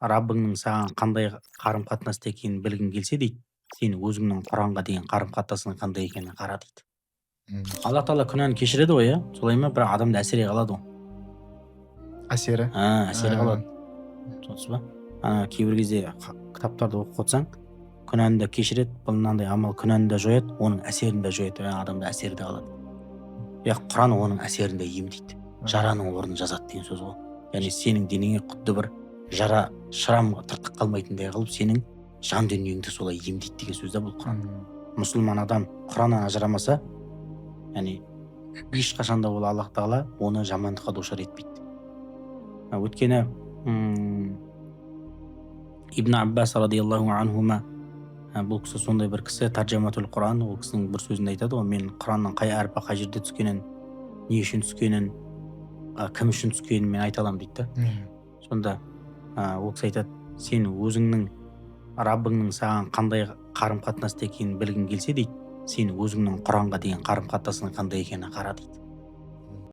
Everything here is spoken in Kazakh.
Раббыңның саған қандай қарым қатынаста екенін білгің келсе дейді, сен өзіңнің Құранға деген қарым қатынасың қандай екенін қара дейді. Алла тағала күнәні кешіреді ғой, иә, солай ма? Бірақ адамда әсере қалады ғой. Әсері. Әсере қалады. Түсінесіз ба? Кейбір кезде кітаптарды оқып отырсаң, күнәні де кешіреді, бұл мынандай амал күнәні де жояды, оның әсерін де жояды, адамда әсері де қалады. Құран оның әсерін де емдейді. Жараның орнын жазады деген сөз ғой. Яғни сенің денеңе құдды бір жара, шырам тыртық қалмайтындай қылып, сенің жан дүниеңді солай емдейді деген сөз да бұл Құран. Мұсылман адам Құраннан ажырамаса, яғни ешқашанда ол Аллах тағала оны жамандыққа душар етпейді. Өйткені Ибн Аббас радиаллаху анхума, бұл кісі сондай бір кісі, таржаматул Құран, ол кісінің бір сөзінде айтады ғой, мен Құранның қай әрпі қай жерде түскенін, не үшін түскенін, кім үшін түскенін мен айта аламын дейді да. Сонда ол кісі айтады, сен өзіңнің Раббыңның саған қандай қарым қатынаста екенін білгің келсе дейді, сен өзіңнің Құранға деген қарым қатынасың қандай екенін қара дейді.